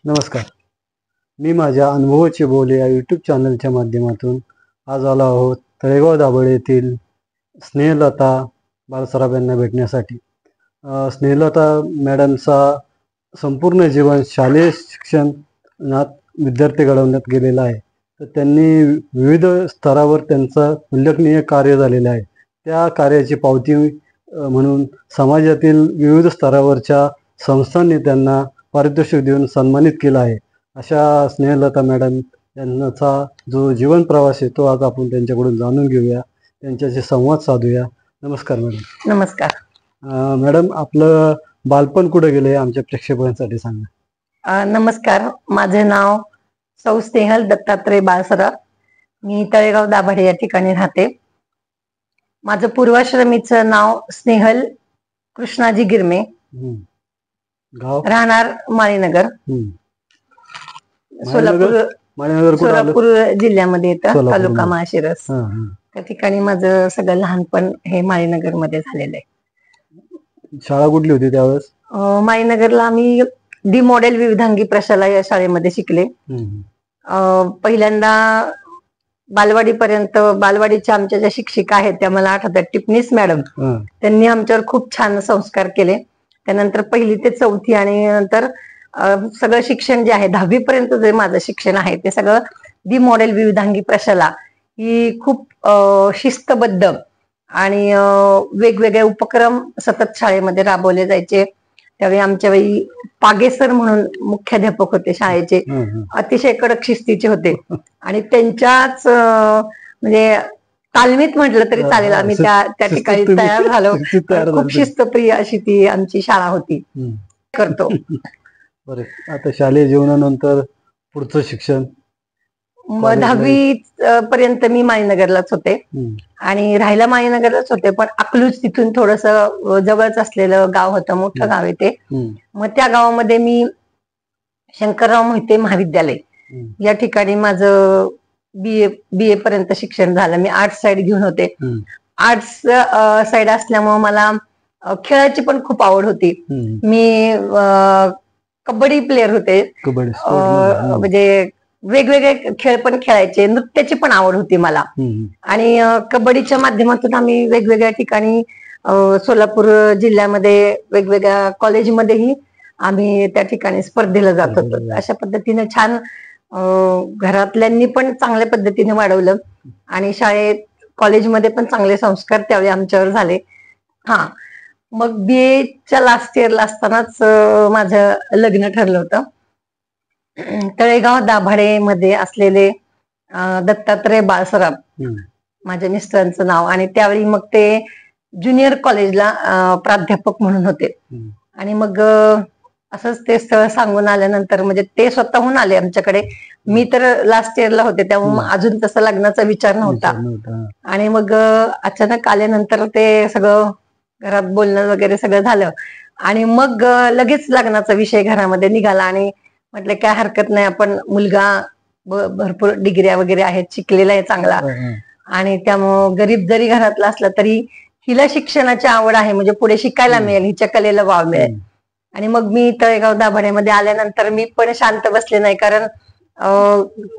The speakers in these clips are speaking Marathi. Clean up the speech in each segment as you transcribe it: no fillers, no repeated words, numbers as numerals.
नमस्कार. मी माझ्या अनुभवाचे बोले या यूट्यूब चॅनलच्या माध्यमातून आज आलो आहोत तळेगाव दाभाडे येथील स्नेहलता बाळसराफ यांना भेटण्यासाठी. स्नेहलता मॅडमचा संपूर्ण जीवन शालेय शिक्षणात विद्यार्थी घडवण्यात गेलेला आहे. तर त्यांनी विविध स्तरावर त्यांचं उल्लेखनीय कार्य झालेलं आहे. त्या कार्याची पावती म्हणून समाजातील विविध स्तरावरच्या संस्थांनी त्यांना पारितोषिक देऊन सन्मानित केलं आहे. अशा स्नेहलता मॅडम यांचा जो जीवन प्रवास आहे तो आज आपण त्यांच्याकडून जाणून घेऊया, त्यांच्याशी संवाद साधूया. नमस्कार मॅडम. नमस्कार. मॅडम, आपलं बालपण कुठं गेलं आमच्या प्रेक्षकांसाठी सांगा. नमस्कार, माझे नाव सौ स्नेहल दत्तात्रय बाळसराफ. मी तळेगाव दाभाडे या ठिकाणी राहते. माझं पूर्वाश्रमीचं नाव स्नेहल कृष्णाजी गिरमे, गाव राहणार माळीनगर, सोलापूर जिल्ह्यामध्ये येतं, तालुका माळशिरस. त्या ठिकाणी माझं सगळं लहानपण हे माळीनगर मध्ये झालेलं आहे. शाळा कुठली होती त्यावेळेस? माळीनगरला आम्ही डी मॉडेल विविधांगी प्रशाला या शाळेमध्ये शिकले. पहिल्यांदा बालवाडी पर्यंत, बालवाडीच्या आमच्या ज्या शिक्षिका आहेत त्या मला आठवतात, टिपणीस मॅडम. त्यांनी आमच्यावर खूप छान संस्कार केले. त्यानंतर 1ली ते 4थी आणि नंतर सगळं शिक्षण जे आहे 10वी पर्यंत जे माझं शिक्षण आहे ते सगळं डी मॉडेल विविधांगी प्रशाला ही खूप शिस्तबद्ध आणि वेगवेगळे उपक्रम सतत शाळेमध्ये राबवले जायचे. त्यावेळी आमच्या वेळी पागे सर म्हणून मुख्याध्यापक होते शाळेचे, अतिशय कडक शिस्तीचे होते आणि त्यांच्याच म्हणजे तालमीत म्हटलं तरी चालेल, आम्ही त्या ठिकाणी तयार झालो. खूप शिस्तप्रिय अशी ती आमची शाळा होती. करतो. आता शालेय जीवनानंतर पुढचं शिक्षण? 10वी पर्यंत मी माळीनगरलाच होते आणि राहायला माळीनगरलाच होते, पण अकलूज तिथून थोडस जवळच असलेलं गाव होतं, मोठं गाव आहे ते. मग त्या गावामध्ये मी शंकरराव मोहिते महाविद्यालय या ठिकाणी माझं बीए पर्यंत शिक्षण झालं. मी आर्ट्स साइड घेऊन होते. आर्ट्स साइड असल्यामुळे मला खेळाची पण खूप आवड होती. मी कबड्डी प्लेअर होते, म्हणजे वेगवेगळे खेळ पण खेळायचे. नृत्याची पण आवड होती मला आणि कबड्डीच्या माध्यमातून आम्ही वेगवेगळ्या ठिकाणी सोलापूर जिल्ह्यामध्ये वेगवेगळ्या कॉलेजमध्येही आम्ही त्या ठिकाणी स्पर्धेला जात होतो. अशा पद्धतीने छान घरातल्यांनी पण चांगल्या पद्धतीने वाढवलं आणि शाळेत कॉलेजमध्ये पण चांगले संस्कार त्यावेळी आमच्यावर झाले. मग बीएच्या लास्ट इयरला असतानाच माझं लग्न ठरलं होतं. तळेगाव दाभाडे मध्ये असलेले दत्तात्रय बाळसराफ माझ्या मिस्टरांचं नाव, आणि त्यावेळी मग ते ज्युनियर कॉलेजला प्राध्यापक म्हणून होते. आणि मग असंच ते स्थळ सांगून आल्यानंतर, म्हणजे ते स्वतःहून आले आमच्याकडे. मी तर लास्ट इयरला होते त्यामुळे अजून तसा लग्नाचा विचार नव्हता. आणि मग अचानक आल्यानंतर ते सगळं घरात बोलणं वगैरे सगळं झालं आणि मग लगेच लग्नाचा विषय घरामध्ये निघाला. आणि म्हटलं काय हरकत नाही, आपण मुलगा भरपूर डिग्र्या वगैरे आहेत, शिकलेला आहे चांगला, आणि त्यामुळं गरीब जरी घरातला असला तरी हिला शिक्षणाची आवड आहे, म्हणजे पुढे शिकायला मिळेल, हिच्या कलेला वाव मिळेल. आणि मग मी तळेगाव दाभाडेमध्ये आल्यानंतर मी पण शांत बसले नाही, कारण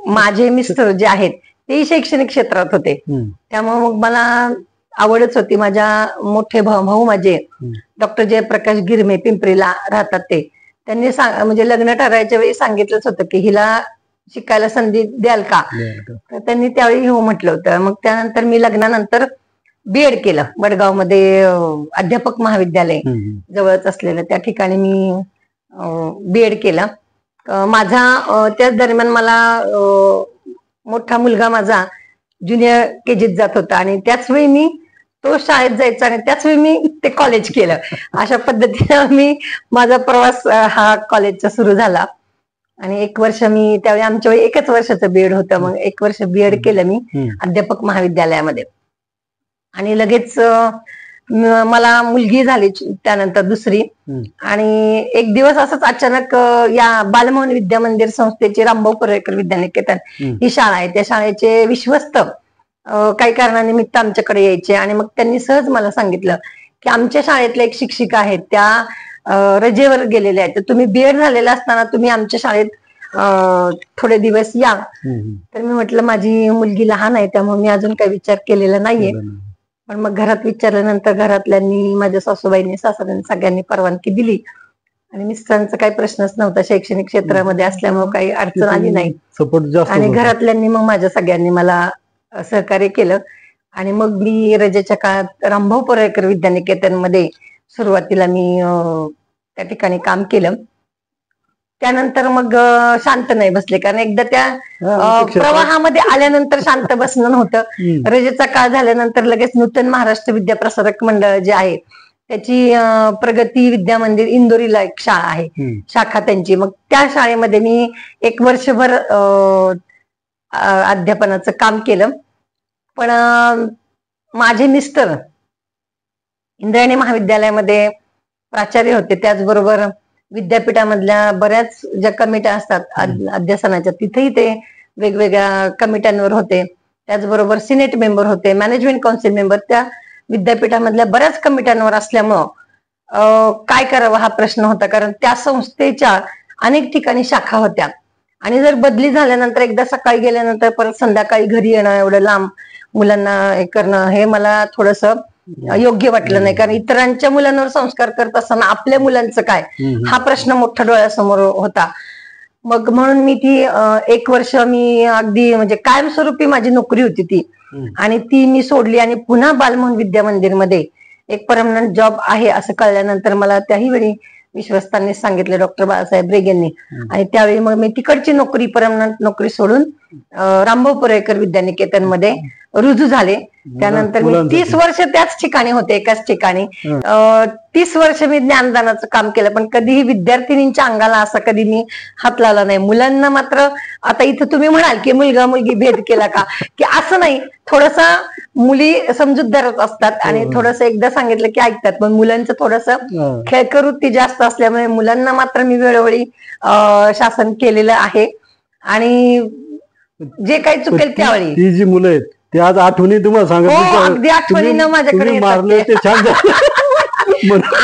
माझे मिस्टर जे आहेत तेही शैक्षणिक क्षेत्रात होते. त्यामुळे मग मला आवडच होती. माझ्या मोठे भाऊ माझे डॉक्टर जयप्रकाश गिरमे पिंपरीला राहतात, त्यांनी म्हणजे लग्न ठरायच्या वेळी सांगितलंच होतं की हिला शिकायला संधी द्याल का, तर त्यांनी त्यावेळी हो म्हटलं होतं. मग त्यानंतर मी लग्नानंतर बीएड केलं वडगावमध्ये, अध्यापक महाविद्यालय जवळच असलेलं, त्या ठिकाणी मी बीएड केलं. माझा त्याच दरम्यान मला मोठा मुलगा माझा ज्युनियर केजीत जात होता आणि त्याच वेळी मी तो शाळेत जायचा आणि त्याच वेळी मी ते कॉलेज केलं. अशा पद्धतीने मी माझा प्रवास हा कॉलेजचा सुरू झाला. आणि 1 वर्ष मी त्यावेळी आमच्या वेळी 1च वर्षाचं बीएड होतं, मग 1 वर्ष बीएड केलं मी अध्यापक महाविद्यालयामध्ये. आणि लगेच मला मुलगी झाली त्यानंतर दुसरी. आणि एक दिवस असंच अचानक या बालमोहन विद्या मंदिर संस्थेचे रामभाऊ परेकर विद्यानिकेतन ही शाळा आहे, त्या शाळेचे विश्वस्त काही कारणानिमित्त आमच्याकडे यायचे. आणि मग त्यांनी सहज मला सांगितलं की आमच्या शाळेतल्या एक शिक्षिका आहेत त्या रजेवर गेलेल्या आहेत, तर तुम्ही बीएड झालेला असताना तुम्ही आमच्या शाळेत थोडे दिवस या. तर मी म्हटलं माझी मुलगी लहान आहे त्यामुळे मी अजून काही विचार केलेला नाहीये. पण मग घरात विचारल्यानंतर घरातल्यांनी, माझ्या सासूबाईंनी, सासऱ्यांनी, सगळ्यांनी परवानगी दिली. आणि मिस्टरांचा काही प्रश्नच नव्हता, शैक्षणिक क्षेत्रामध्ये असल्यामुळे काही अडचण आली नाही. सपोर्ट जास्त. आणि घरातल्यांनी मग माझ्या सगळ्यांनी मला सहकार्य केलं. आणि मग मी रजेच्या काळात रामभाऊ परेकर विद्यानिकेतनमध्ये सुरुवातीला मी त्या ठिकाणी काम केलं. त्यानंतर मग शांत नाही बसले, कारण एकदा त्या प्रवाहामध्ये आल्यानंतर शांत बसणं नव्हतं. रजेचा काळ झाल्यानंतर लगेच नूतन महाराष्ट्र विद्याप्रसारक मंडळ जे आहे त्याची प्रगती विद्या मंदिर इंदोरीला एक शाळा आहे, शाखा त्यांची. मग त्या शाळेमध्ये मी 1 वर्षभर अध्यापनाचं काम केलं. पण माझे मिस्टर इंद्रायणी महाविद्यालयामध्ये प्राचार्य होते, त्याचबरोबर विद्यापीठामधल्या बऱ्याच ज्या कमिट्या असतात अध्यासनाच्या तिथेही ते वेगवेगळ्या कमिट्यांवर होते. त्याचबरोबर सिनेट मेंबर होते, मॅनेजमेंट काउन्सिल मेंबर. त्या विद्यापीठामधल्या बऱ्याच कमिट्यांवर असल्यामुळं काय करावं हा प्रश्न होता, कारण त्या संस्थेच्या अनेक ठिकाणी शाखा होत्या. आणि जर बदली झाल्यानंतर एकदा सकाळी गेल्यानंतर परत संध्याकाळी घरी येणं, एवढं लांब मुलांना हे करणं, हे मला थोडंसं योग्य वाटलं नाही. कारण इतरांच्या मुलांवर संस्कार करत असताना आपल्या मुलांचं काय, हा प्रश्न मोठा डोळ्यासमोर होता. मग म्हणून मी ती 1 वर्ष मी अगदी म्हणजे कायमस्वरूपी माझी नोकरी होती ती, आणि ती मी सोडली. आणि पुन्हा बालमोहन विद्या मंदिरमध्ये एक परमनंट जॉब आहे असं कळल्यानंतर मला त्याही वेळी विश्वस्तांनी सांगितले, डॉक्टर बाळासाहेब रेगेंनी. आणि त्यावेळी मग मी तिकडची नोकरी, परमनंट नोकरी सोडून रामभाऊ परेकर विद्यानिकेतनमध्ये रुजू झाले. त्यानंतर मी 30 वर्ष त्याच ठिकाणी होते, एकाच ठिकाणी. 30 वर्ष मी ज्ञानदानाचं काम केलं, पण कधीही विद्यार्थिनींच्या अंगाला असा कधी मी हात लावला नाही. मुलांना मात्र, आता इथं तुम्ही म्हणाल की मुलगा मुलगी भेद केला का, की असं नाही. थोडस मुली समजूतदारच असतात आणि थोडस एकदा सांगितलं की ऐकतात, पण मुलांचं थोडस खेळकरवृत्ती जास्त असल्यामुळे मुलांना मात्र मी वेळोवेळी शासन केलेलं आहे. आणि जे काही चुकेल त्यावेळी ती जी मुलं आहेत ते आज आठवणी तुम्हाला सांगत, अगदी आठवणीनं माझ्याकडे मारले ते छान.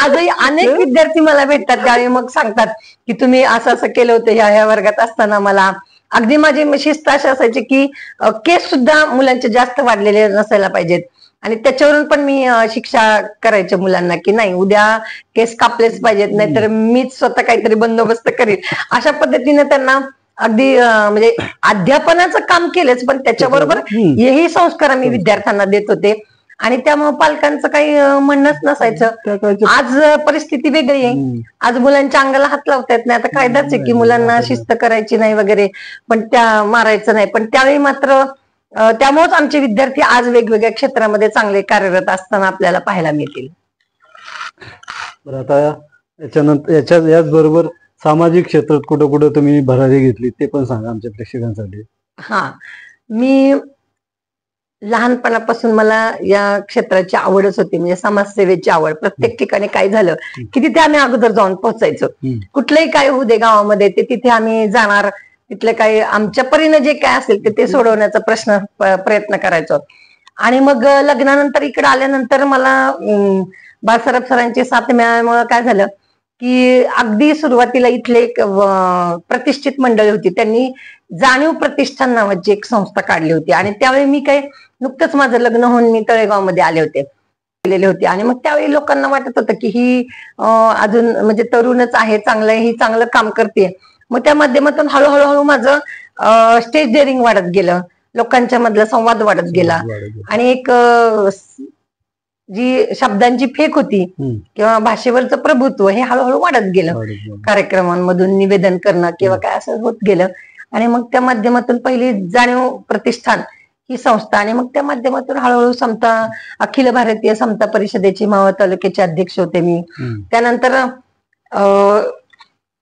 आजही अनेक विद्यार्थी मला भेटतात, त्यावेळी मग सांगतात की तुम्ही असं असं केलं होतं ह्या वर्गात असताना. मला अगदी माझी शिस्त अशी असायची की केस सुद्धा मुलांचे जास्त वाढलेले नसायला पाहिजेत, आणि त्याच्यावरून पण मी शिक्षा करायचे मुलांना की नाही, उद्या केस कापलेच पाहिजेत, नाहीतर मीच स्वतः काहीतरी बंदोबस्त करीन. अशा पद्धतीने त्यांना अगदी म्हणजे अध्यापनाचं काम केलंच, पण त्याच्याबरोबर हेही संस्कार आम्ही विद्यार्थ्यांना देत होते. आणि त्यामुळे पालकांचं काही म्हणणंच नसायचं. आज परिस्थिती वेगळी आहे, आज मुलांच्या अंगाला हात लावता येत नाही. आता कायदाच आहे की मुलांना शिस्त करायची नाही वगैरे, पण त्या मारायचं नाही. पण त्यावेळी मात्र त्यामुळेच आमचे विद्यार्थी आज वेगवेगळ्या क्षेत्रामध्ये चांगले कार्यरत असताना आपल्याला पाहायला मिळतील. बरं, आता याच्यानंतर याचबरोबर सामाजिक क्षेत्रात कुठं कुठं तुम्ही भरारी घेतली ते पण सांगा आमच्या प्रेक्षकांसाठी. हा, मी लहानपणापासून मला या क्षेत्राची आवडच होती, म्हणजे समाजसेवेची आवड. प्रत्येक ठिकाणी काय झालं की तिथे आम्ही अगोदर जाऊन पोहोचायचो. कुठलंही काय होऊ दे गावामध्ये, ते तिथे आम्ही जाणार, तिथले काही आमच्या परीने जे काय असेल ते सोडवण्याचा प्रयत्न करायचो. आणि मग लग्नानंतर इकडे आल्यानंतर मला बाळासाहेब सरांची साथ मिळाल्यामुळे काय झालं की अगदी सुरुवातीला इथले एक प्रतिष्ठित मंडळी होती, त्यांनी जाणीव प्रतिष्ठान नावाची एक संस्था काढली होती. आणि त्यावेळी मी काय, नुकतंच माझं लग्न होऊन मी तळेगावमध्ये आले होते. आणि मग त्यावेळी लोकांना वाटत होतं की ही अजून म्हणजे तरुणच आहे, चांगलं ही चांगलं काम करते. मग त्या माध्यमातून हळूहळू माझं स्टेज डेअरिंग वाढत गेलं, लोकांच्या मधला संवाद वाढत गेला. आणि एक जी शब्दांची फेक होती किंवा भाषेवरचं प्रभुत्व हे हळूहळू वाढत गेलं. कार्यक्रमांमधून निवेदन करणं किंवा काय असं होत गेलं. आणि मग त्या माध्यमातून पहिली जाणीव प्रतिष्ठान ही संस्था, आणि मग त्या माध्यमातून हळूहळू समता, अखिल भारतीय समता परिषदेची मावळ तालुक्याचे अध्यक्ष होते मी. त्यानंतर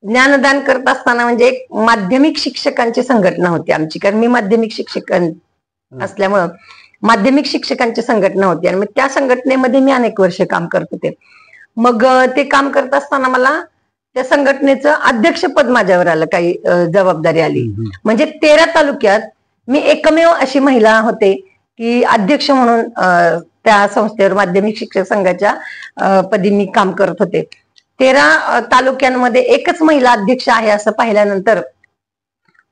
ज्ञानदान करत असताना म्हणजे एक माध्यमिक शिक्षकांची संघटना होती आमची, कारण मी माध्यमिक शिक्षक असल्यामुळं माध्यमिक शिक्षकांची संघटना होती. आणि मग त्या संघटनेमध्ये मी अनेक वर्ष काम करत होते. मग ते काम करत असताना मला त्या संघटनेचं अध्यक्षपद माझ्यावर आलं, काही जबाबदारी आली. म्हणजे 13 तालुक्यात मी एकमेव अशी महिला होते की अध्यक्ष म्हणून त्या संस्थेवर माध्यमिक शिक्षक संघाच्या पदी मी काम करत होते. 13 तालुक्यांमध्ये एकच महिला अध्यक्ष आहे असं पाहिल्यानंतर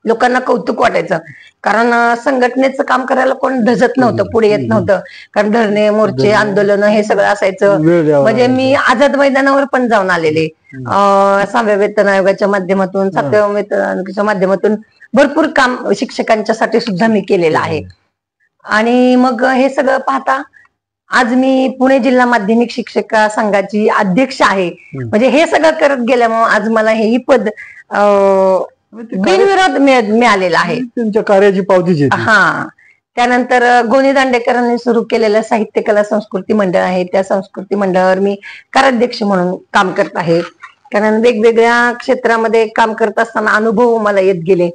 लोकांना कौतुक वाटायचं, कारण संघटनेचं काम करायला कोण धजत नव्हतं, पुढे येत नव्हतं. कारण धरणे, मोर्चे, आंदोलन हे सगळं असायचं. म्हणजे मी आझाद मैदानावर पण जाऊन आलेले, 6व्या वेतन आयोगाच्या माध्यमातून, 7व्या वेतन आयोगाच्या माध्यमातून भरपूर काम शिक्षकांच्या साठी सुद्धा मी केलेलं आहे. आणि मग हे सगळं पाहता आज मी पुणे जिल्हा माध्यमिक शिक्षका संघाची अध्यक्ष आहे. म्हणजे हे सगळं करत गेल्यामुळे आज मला हेही पद बिनविरोध मिळालेलं आहे. तुमच्या कार्याची पावतीच. हा, त्यानंतर गोनी दांडेकरांनी सुरू केलेलं साहित्य कला संस्कृती मंडळ आहे, त्या संस्कृती मंडळावर मी कार्याध्यक्ष म्हणून काम करत आहे. कारण वेगवेगळ्या क्षेत्रामध्ये काम करत असताना अनुभव मला येत गेले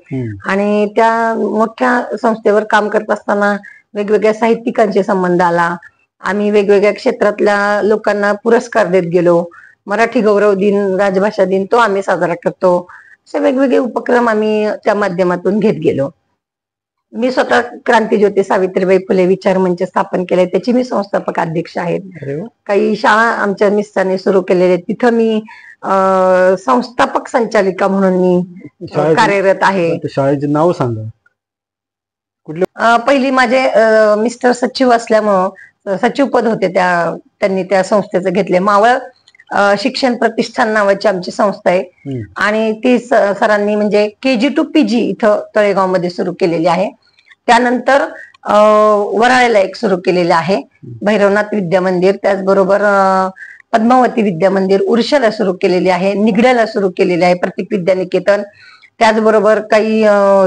आणि त्या मोठ्या संस्थेवर काम करत असताना वेगवेगळ्या साहित्यिकांशी संबंध आला. आम्ही वेगवेगळ्या क्षेत्रातल्या लोकांना पुरस्कार देत गेलो. मराठी गौरव दिन, राजभाषा दिन तो आम्ही साजरा करतो. असे वेगवेगळे उपक्रम आम्ही त्या माध्यमातून घेत गेलो. मी स्वतः क्रांतीज्योती सावित्रीबाई फुले विचार मंच स्थापन केले, त्याची मी संस्थापक अध्यक्ष आहे. काही शाळा आमच्या मिस्टरांनी सुरू केलेल्या, तिथं मी संस्थापक संचालिका म्हणून मी कार्यरत आहे. शाळेचे नाव सांगा. पहिली माझे मिस्टर सचिव असल्यामुळं सचिव पद होते, त्यांनी त्या संस्थेचं घेतले. मावळ शिक्षण प्रतिष्ठान नावाची आमची संस्था आहे आणि ती सरांनी म्हणजे KG to PG इथं तळेगाव मध्ये सुरू केलेली आहे. त्यानंतर वराळेला एक सुरू केलेले आहे, भैरवनाथ विद्या मंदिर. त्याचबरोबर पद्मावती विद्या मंदिर उर्शाला सुरू केलेली आहे, निगड्याला सुरू केलेले आहे प्रतीक विद्यानिकेतन. त्याचबरोबर काही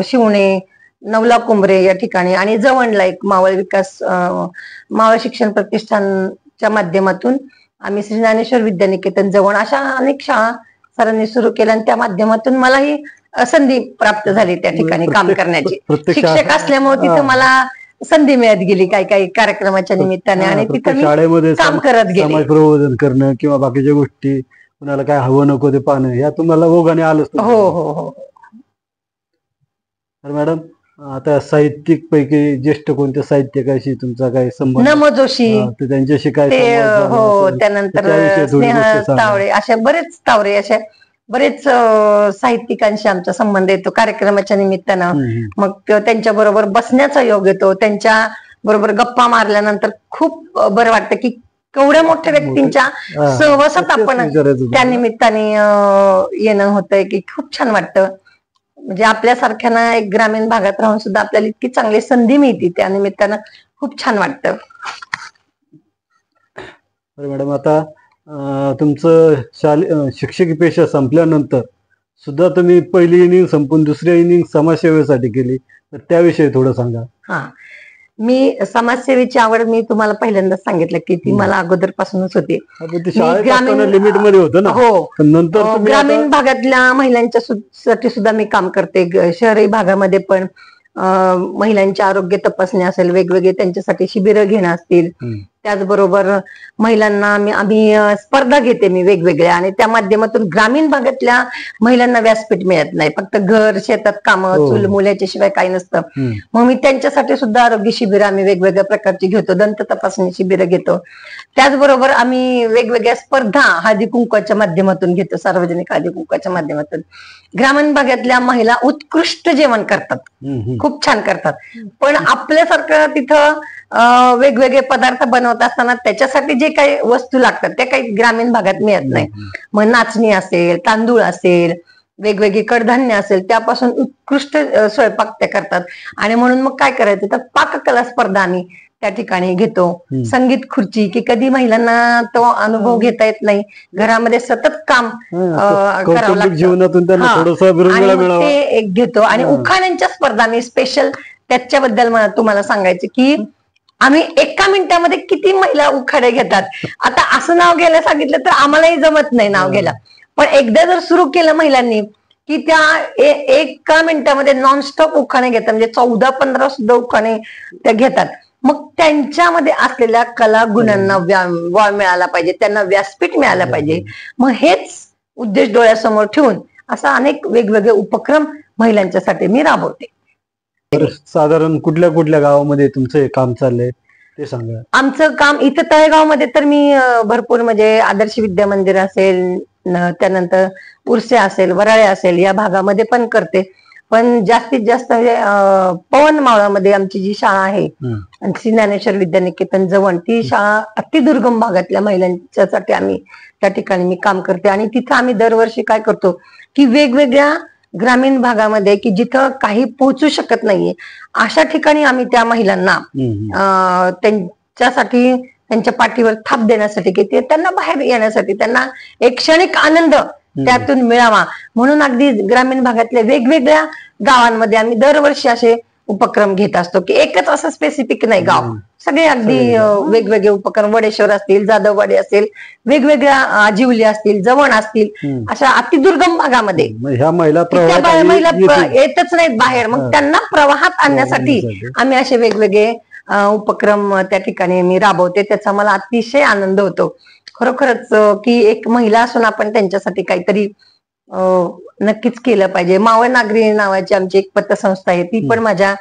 शिवणे, नवला कुंभरे या ठिकाणी आणि जवळला एक मावळ विकास मावळ शिक्षण प्रतिष्ठानच्या माध्यमातून आम्ही श्री ज्ञानेश्वर विद्यानिकेतन जवळ अशा अनेक शाळा सरांनी सुरू केल्या आणि त्या माध्यमातून मलाही संधी प्राप्त झाली त्या ठिकाणी काम करण्याची. शिक्षक असल्यामुळे तिथं मला संधी मिळत गेली काही काही कार्यक्रमाच्या निमित्ताने आणि तिथं मी शाळेमध्ये काम करत गेले. समाज प्रबोधन करणं किंवा बाकीच्या गोष्टी, कुणाला काय हवं नको ते पाहणं, या तुम्हाला ओघाने आलंच. हो हो हो. तर मॅडम, आता साहित्यिक पैकी ज्येष्ठ कोणत्या साहित्यकाशी तुमचा काही संबंध? नमो जोशी, त्यांच्याशी काय? हो. त्यानंतर स्नेहा तावरे, अशा बरेच बरेच साहित्यिकांशी आमचा संबंध येतो कार्यक्रमाच्या निमित्तानं. मग त्यांच्या बरोबर बसण्याचा योग येतो, त्यांच्या बरोबर गप्पा मारल्यानंतर खूप बरं वाटतं की केवढ्या मोठ्या व्यक्तींच्या सहवासात आपण त्या निमित्ताने येणं होतंय की खूप छान वाटतं. म्हणजे आपल्यासारख्यांना एक ग्रामीण भागात राहून सुद्धा आपल्याला इतकी चांगली संधी मिळते, त्या निमित्तानं खूप छान वाटतं. मॅडम, आता तुमचं शिक्षकी पेशा संपल्यानंतर सुद्धा तुम्ही पहिली इनिंग संपून दुसऱ्या इनिंग समाजसेवेसाठी केली, तर त्याविषयी थोडं सांगा. हा, मी समाजसेवेची आवड मी तुम्हाला पहिल्यांदाच सांगितलं की ती मला अगोदरपासूनच होती. लिमिट मध्ये होतं ना. हो, नंतर ग्रामीण भागातल्या महिलांच्या साठी सुद्धा मी काम करते. शहरी भागामध्ये पण महिलांचे आरोग्य तपासणी असेल, वेगवेगळे त्यांच्यासाठी शिबिरं घेणं असतील. त्याचबरोबर महिलांना आम्ही स्पर्धा घेते मी वेगवेगळ्या, आणि त्या माध्यमातून ग्रामीण भागातल्या महिलांना व्यासपीठ मिळत नाही. फक्त घर, शेतात कामं, चूल मुलाच्या शिवाय काही नसतं. मग मी त्यांच्यासाठी सुद्धा आरोग्य शिबिरं आम्ही वेगवेगळ्या प्रकारची घेतो, दंत तपासणी शिबिरं घेतो. त्याचबरोबर आम्ही वेगवेगळ्या स्पर्धा हळदी कुंकवाच्या माध्यमातून घेतो, सार्वजनिक हळदी कुंकवाच्या माध्यमातून. ग्रामीण भागातल्या महिला उत्कृष्ट जेवण करतात, खूप छान करतात, पण आपल्यासारखं तिथं वेगवेगळे पदार्थ बनवत असताना त्याच्यासाठी जे काही वस्तू लागतात त्या काही ग्रामीण भागात मिळत नाही. मग नाचणी असेल, तांदूळ असेल, वेगवेगळी कडधान्य असेल, त्यापासून उत्कृष्ट स्वयंपाक त्या करतात. आणि म्हणून मग काय करायचं तर पाककला स्पर्धा आम्ही त्या ठिकाणी घेतो. संगीत खुर्ची, की कधी महिलांना तो अनुभव घेता येत नाही, घरामध्ये सतत काम करावं लागतं, ते एक घेतो. आणि उखाण्यांच्या स्पर्धा मी स्पेशल त्याच्याबद्दल तुम्हाला सांगायचं की आम्ही एका मिनिटामध्ये किती महिला उखाडे घेतात. आता असं नाव घ्यायला सांगितलं तर आम्हालाही जमत नाही नाव घ्यायला, पण एकदा जर सुरू केलं महिलांनी की त्या एका मिनिटामध्ये नॉनस्टॉप उखाणे घेतात, म्हणजे 14-15 सुद्धा उखाणे त्या घेतात. मग त्यांच्यामध्ये असलेल्या कला गुणांना वाव मिळाला पाहिजे, त्यांना व्यासपीठ मिळालं पाहिजे. मग हेच उद्देश डोळ्यासमोर ठेवून असा अनेक वेगवेगळे उपक्रम महिलांच्यासाठी मी राबवते. साधारण कुठल्या कुठल्या गावामध्ये तुमचं काम चाललंय ते सांगा. आमचं काम इथं तळेगावमध्ये तर मी भरपूर, म्हणजे आदर्श विद्या मंदिर असेल, त्यानंतर उर्से असेल, वराळे असेल, या भागामध्ये पण करते. पण जास्तीत जास्त म्हणजे पवन मावळामध्ये आमची जी शाळा आहे श्री ज्ञानेश्वर विद्यानिकेतन जवळ, ती शाळा अतिदुर्गम भागातल्या महिलांच्यासाठी आम्ही त्या ठिकाणी मी काम करते. आणि तिथं आम्ही दरवर्षी काय करतो की वेगवेगळ्या ग्रामीण भागामध्ये की जिथं काही पोहोचू शकत नाहीये अशा ठिकाणी आम्ही त्या महिलांना त्यांच्यासाठी त्यांच्या पाठीवर थाप देण्यासाठी की ते त्यांना बाहेर येण्यासाठी त्यांना एक क्षणिक आनंद त्यातून मिळावा म्हणून अगदी ग्रामीण भागातल्या वेगवेगळ्या गावांमध्ये आम्ही दरवर्षी असे उपक्रम घेत असतो की एकच असं स्पेसिफिक नाही गाव, सगळे अगदी वेगवेगळे उपक्रम, वडेश्वर असतील, जाधववाडी असेल, वेगवेगळ्या आजिवली असतील, जवण असतील, अशा अतिदुर्गम भागामध्ये ह्या महिला येतच नाहीत बाहेर. मग त्यांना प्रवाहात आणण्यासाठी आम्ही असे वेगवेगळे उपक्रम त्या ठिकाणी मी राबवते. त्याचा मला अतिशय आनंद होतो खरोखरच की एक महिला असून आपण त्यांच्यासाठी काहीतरी नक्कीच केलं पाहिजे. मावळ नागरी नावाची आमची एक पतसंस्था आहे, ती पण माझ्या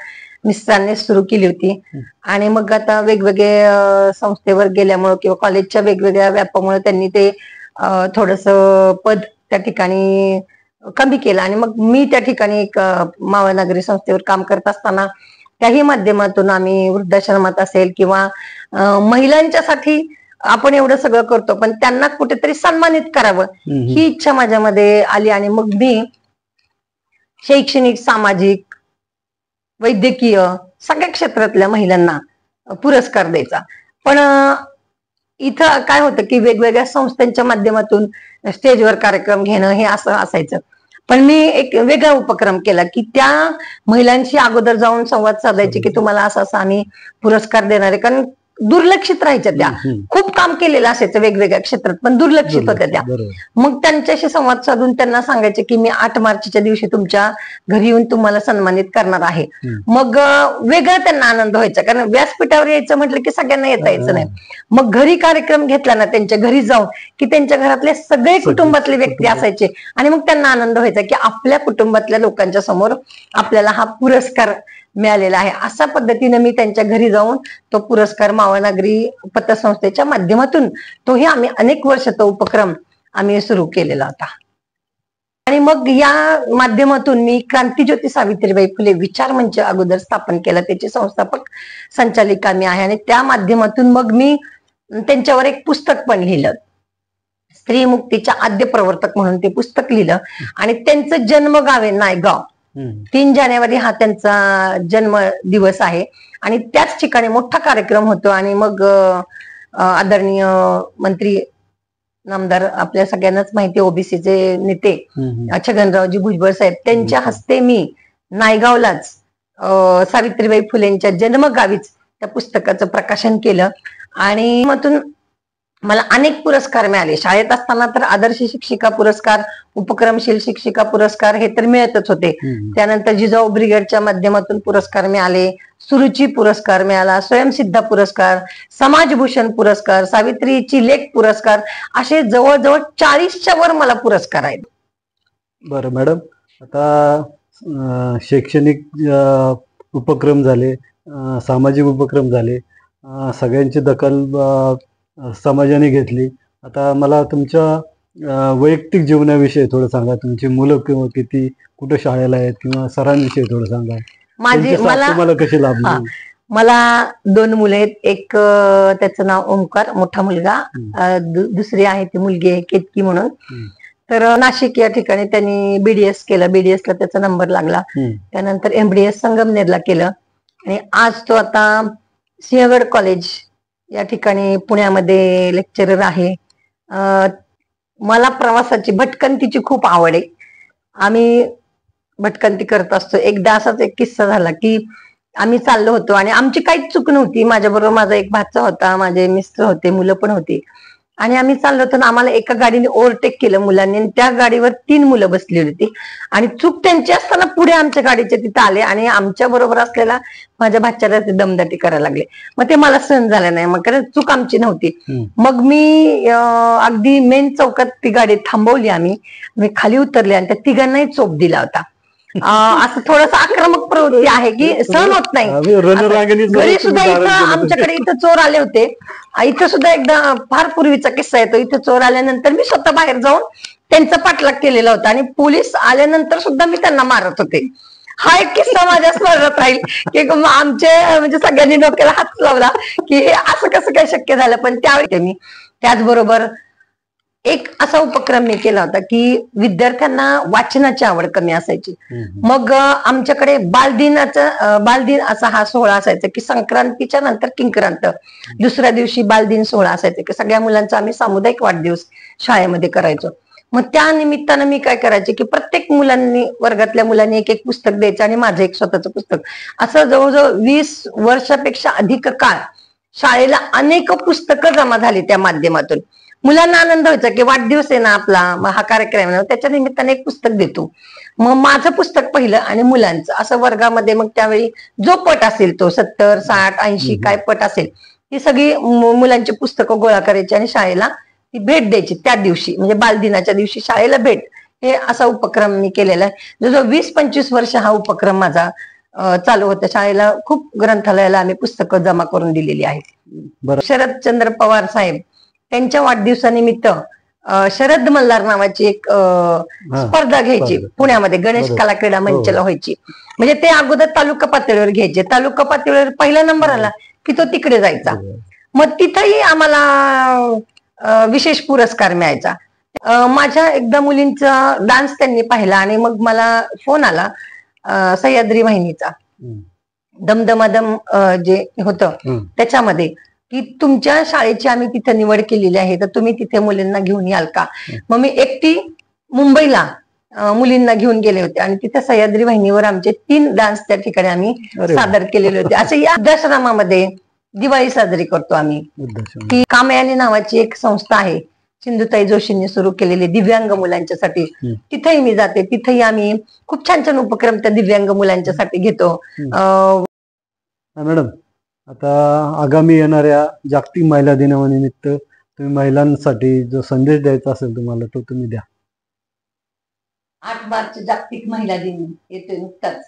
मिस्टरांनी सुरू केली होती. आणि मग आता वेगवेगळे संस्थेवर गेल्यामुळे किंवा कॉलेजच्या वेगवेगळ्या व्यापामुळे त्यांनी ते थोडस पद त्या ठिकाणी कमी केलं. आणि मग मी त्या ठिकाणी एक मावळ नागरी संस्थेवर काम करत असताना त्याही माध्यमातून आम्ही वृद्धाश्रमात असेल किंवा महिलांच्यासाठी आपण एवढं सगळं करतो पण त्यांना कुठेतरी सन्मानित करावं ही इच्छा माझ्यामध्ये आली. आणि मग मी शैक्षणिक, सामाजिक, वैद्यकीय सगळ्या क्षेत्रातल्या महिलांना पुरस्कार द्यायचा. पण इथं काय होतं की वेगवेगळ्या संस्थांच्या माध्यमातून स्टेजवर कार्यक्रम घेणं हे असं असायचं. पण मी एक वेगळा उपक्रम केला की त्या महिलांशी अगोदर जाऊन संवाद साधायचे की तुम्हाला असं असं आम्ही पुरस्कार देणार आहे. कारण दुर्लक्षित राहायच्या त्या, खूप काम केलेलं असायचं वेगवेगळ्या क्षेत्रात पण दुर्लक्षित होत्या त्या. मग त्यांच्याशी संवाद साधून त्यांना सांगायचे की मी 8 मार्चच्या दिवशी तुमच्या घरी येऊन तुम्हाला सन्मानित करणार आहे. मग वेगळा त्यांना आनंद व्हायचा कारण व्यासपीठावर यायचं म्हटलं की सगळ्यांना येता यायचं नाही. मग घरी कार्यक्रम घेतला ना त्यांच्या घरी जाऊन की त्यांच्या घरातले सगळे कुटुंबातले व्यक्ती असायचे आणि मग त्यांना आनंद व्हायचा की आपल्या कुटुंबातल्या लोकांच्या समोर आपल्याला हा पुरस्कार मिळालेला आहे. अशा पद्धतीने मी त्यांच्या घरी जाऊन तो पुरस्कार मावळ नागरी पतसंस्थेच्या माध्यमातून तोही आम्ही अनेक वर्ष तो उपक्रम आम्ही सुरू केलेला होता. आणि मग या माध्यमातून मी क्रांतीज्योती सावित्रीबाई फुले विचार मंच अगोदर स्थापन केला, त्याची संस्थापक संचालिका मी आहे. आणि त्या माध्यमातून मग मी त्यांच्यावर एक पुस्तक पण लिहिलं, स्त्री मुक्तीच्या आद्य प्रवर्तक म्हणून ते पुस्तक लिहिलं. आणि त्यांचं जन्मगाव आहे नायगाव, 3 जानेवारी हा त्यांचा जन्म दिवस आहे. आणि त्याच ठिकाणी मोठा कार्यक्रम होतो. आणि मग आदरणीय मंत्री नामदार आपल्या सगळ्यांनाच माहिती ओबीसीचे नेते छगनरावजी भुजबळ साहेब त्यांच्या हस्ते मी नायगावलाच सावित्रीबाई फुलेंच्या जन्मगावीच त्या पुस्तकाचं प्रकाशन केलं. आणि मधून मला अनेक पुरस्कार मिळाले. शाळेत असताना तर आदर्श शिक्षिका पुरस्कार, उपक्रमशील शिक्षिका पुरस्कार हे तर मिळतच होते. त्यानंतर जिजाऊ ब्रिगेडच्या माध्यमातून पुरस्कार मिळाले, सुरुची पुरस्कार मिळाला, स्वयंसिद्धा पुरस्कार, समाजभूषण पुरस्कार, सावित्रीची लेख पुरस्कार, असे जवळजवळ 40च्या वर मला पुरस्कार आहेत. बरं मॅडम, आता शैक्षणिक उपक्रम झाले, सामाजिक उपक्रम झाले, सगळ्यांची दखल समाजाने घेतली. आता मला तुमच्या वैयक्तिक जीवनाविषयी थोडं सांगा. तुमची मुलं किंवा किती, कुठे शाळेला आहेत किंवा सरांविषयी थोडं सांगा. मला कशी लाभली? मला 2 मुलं आहेत. एक त्याचं नाव ओंकार, मोठा मुलगा, दुसरी आहे ती मुलगी आहे केतकी म्हणून. तर नाशिक या ठिकाणी त्यांनी BDS केलं, BDS ला त्याचा नंबर लागला. त्यानंतर MDS संगमनेरला केलं. आणि आज तो आता सिंहगड कॉलेज या ठिकाणी पुण्यामध्ये लेक्चरर आहे. मला प्रवासाची, भटकंतीची खूप आवड आहे. आम्ही भटकंती करत असतो. एकदा असाच एक किस्सा झाला की आम्ही चाललो होतो आणि आमची काहीच चूक नव्हती. माझ्याबरोबर माझा एक भाचा होता, माझे मिस्टर होते, मुलं पण होती. आणि आम्ही चाललो होतो ना, आम्हाला एका गाडीने ओव्हरटेक केलं मुलांनी. आणि त्या गाडीवर 3 मुलं बसलेली होती आणि चूक त्यांची असताना पुढे आमच्या गाडीच्या तिथे आले आणि आमच्या बरोबर असलेला माझ्या भाच्याला ते दमदाटी करायला लागले. मग ते मला सहन झालं नाही, मग कारण चूक आमची नव्हती. मग मी अगदी मेन चौकात ती गाडी थांबवली. आम्ही खाली उतरले आणि त्या तिघांनाही चोप दिला होता. असं थोडस आक्रमक प्रवृत्ती आहे की सहन होत नाही. घरी सुद्धा इथं आमच्याकडे इथं चोर आले होते. इथं सुद्धा एकदा फार पूर्वीचा किस्सा येतो. इथं चोर आल्यानंतर मी स्वतः बाहेर जाऊन त्यांचा पाठलाग केलेला होता आणि पोलीस आल्यानंतर सुद्धा मी त्यांना मारत होते. हा एक किस्सा माझ्या स्मरणात राहील की आमचे म्हणजे सगळ्यांनी डोक्याला हात लावला की हे असं कसं काय शक्य झालं. पण त्यावेळी मी त्याचबरोबर एक असा उपक्रम मी केला होता की विद्यार्थ्यांना वाचनाची आवड कमी असायची. मग आमच्याकडे बालदिन असा हा सोहळा असायचा की संक्रांतीच्या नंतर किंक्रांत दुसऱ्या दिवशी बालदिन सोहळा असायचा की सगळ्या मुलांचा आम्ही सामुदायिक वाढदिवस शाळेमध्ये करायचो. मग त्या निमित्तानं मी काय करायचे की प्रत्येक मुलांनी वर्गातल्या मुलांनी एक एक पुस्तक द्यायचं आणि माझं एक स्वतःचं पुस्तक, असं जवळजवळ 20 वर्षापेक्षा अधिक काळ शाळेला अनेक पुस्तकं जमा झाली त्या माध्यमातून. मुलांना आनंद व्हायचा की वाढदिवस आहे ना आपला, मग हा कार्यक्रम आहे, त्याच्या निमित्ताने एक पुस्तक देतो. मग माझं पुस्तक पहिलं आणि मुलांचं असं वर्गामध्ये. मग त्यावेळी जो पट असेल तो 70, 60, 80 काय पट असेल ती सगळी मुलांची पुस्तकं गोळा करायची आणि शाळेला ती भेट द्यायची त्या दिवशी, म्हणजे बालदिनाच्या दिवशी शाळेला भेट. हे असा उपक्रम मी केलेला आहे. जवळजवळ 20-25 वर्ष हा उपक्रम माझा चालू होता. शाळेला खूप ग्रंथालयाला आम्ही पुस्तकं जमा करून दिलेली आहेत. शरदचंद्र पवार साहेब त्यांच्या वाढदिवसानिमित्त शरद मल्हार नावाची एक स्पर्धा घ्यायची पुण्यामध्ये, गणेश कला क्रीडा मंचला व्हायची. म्हणजे ते अगोदर तालुका पातळीवर घ्यायचे. तालुका पातळीवर पहिला नंबर आला की तो तिकडे जायचा. मग तिथंही आम्हाला विशेष पुरस्कार मिळायचा. माझ्या एकदा मुलींचा डान्स त्यांनी पाहिला आणि मग मला फोन आला सह्याद्री वाहिनीचा दमदमादम जे होतं त्याच्यामध्ये की तुमच्या शाळेची आम्ही तिथे निवड केलेली आहे, तर तुम्ही तिथे मुलींना घेऊन याल का. मग मी एकटी मुंबईला मुलींना घेऊन गेले होते आणि तिथे सह्याद्री वाहिनीवर आमचे 3 डान्स त्या ठिकाणी आम्ही सादर केलेले होते. असं या वृद्धाश्रमामध्ये दिवाळी साजरी करतो आम्ही. ती कामयानी नावाची एक संस्था आहे सिंधुताई जोशींनी सुरू केलेली दिव्यांग मुलांच्यासाठी, तिथेही मी जाते. तिथेही आम्ही खूप छान छान उपक्रम त्या दिव्यांग मुलांच्यासाठी घेतो. मॅडम, आता आगामी येणाऱ्या जागतिक महिला दिनानिमित्त तुम्ही महिलांसाठी जो संदेश द्यायचा असेल तुम्हाला तो तुम्ही द्या. 8 मार्च जागतिक महिला दिन येतोय नुकताच.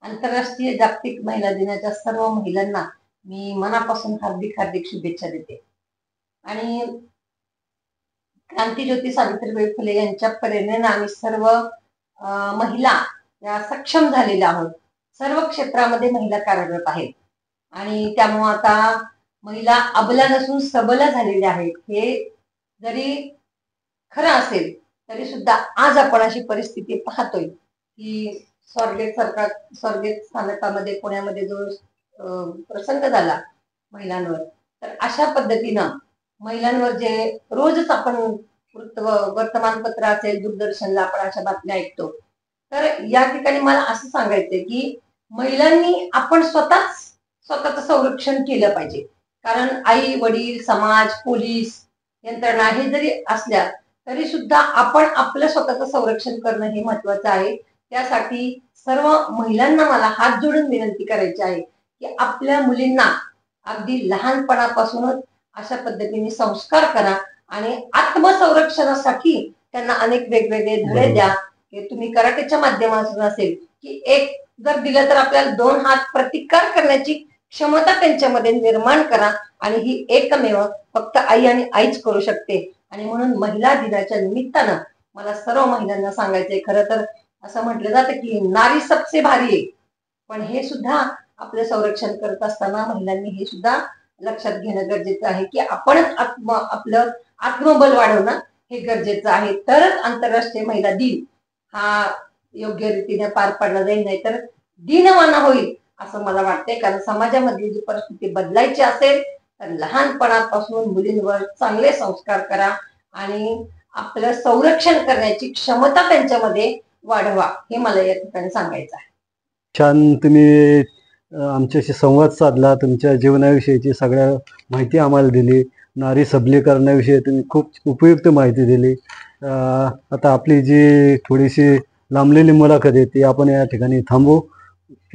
आंतरराष्ट्रीय जागतिक महिला दिनाच्या सर्व महिलांना मी मनापासून हार्दिक हार्दिक शुभेच्छा देते. आणि क्रांतीज्योती सावित्रीबाई फुले यांच्या प्रेरणेने आम्ही सर्व महिला या सक्षम झालेल्या आहोत. सर्व क्षेत्रामध्ये महिला कार्यरत आहेत आणि त्यामुळे आता महिला अबला नसून सबला झालेल्या आहेत. हे जरी खरं असेल तरी सुद्धा आज आपण अशी परिस्थिती पाहतोय की स्वारगेट स्थानकामध्ये पुण्यामध्ये जो प्रसंग झाला महिलांवर, तर अशा पद्धतीनं महिलांवर जे रोजच आपण वर्तमानपत्र असेल, दूरदर्शनला आपण अशा बातम्या ऐकतो. तर या ठिकाणी मला असं सांगायचंय की महिलांनी आपण स्वतःचं संरक्षण केलं पाहिजे. कारण आई वडील समाज पोलीस यंत्रणा हे जरी असल्या तरी सुद्धा आपण आपलं स्वतःचं संरक्षण करणं हे महत्वाचं आहे. त्यासाठी सर्व महिलांना मला हात जोडून विनंती करायची आहे की आपल्या मुलींना अगदी लहानपणापासूनच अशा पद्धतीने संस्कार करा आणि आत्मसंरक्षणासाठी त्यांना अनेक वेगवेगळे धडे द्या. की तुम्ही कराटेच्या माध्यमातून असेल की एक जर दिलं तर आपल्याला 2 हात प्रतिकार करण्याची क्षमता त्यांच्यामध्ये निर्माण करा. आणि ही एकमेव फक्त आई आणि आईच करू शकते. आणि म्हणून महिला दिनाच्या निमित्तानं मला सर्व महिलांना सांगायचंय, खरं तर असं म्हटलं जातं की नारी सबसे भारी आहे, पण हे सुद्धा आपलं संरक्षण करत असताना महिलांनी हे सुद्धा लक्षात घेणं गरजेचं आहे की आपणच आपलं आत्मबल वाढवणं हे गरजेचं आहे. तरच आंतरराष्ट्रीय महिला दिन हा योग्य रीतीने पार पाडला जाईल, नाहीतर दिनवाना होईल असं मला वाटतंय. कारण समाजामधली जी परिस्थिती बदलायची असेल तर लहानपणापासून मुलींवर चांगले संस्कार करा आणि आपलं संरक्षण करण्याची क्षमता त्यांच्यामध्ये वाढवा, हे मला या ठिकाणी सांगायचं आहे. छान तुम्ही आमच्याशी संवाद साधला, तुमच्या जीवनाविषयीची सगळ्या माहिती आम्हाला दिली. नारी सबलीकरणाविषयी तुम्ही खूप उपयुक्त माहिती दिली. आता आपली जी थोडीशी लांबलेली मुलाखत आहे ती आपण या ठिकाणी थांबवू.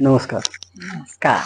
नमस्कार. नमस्कार.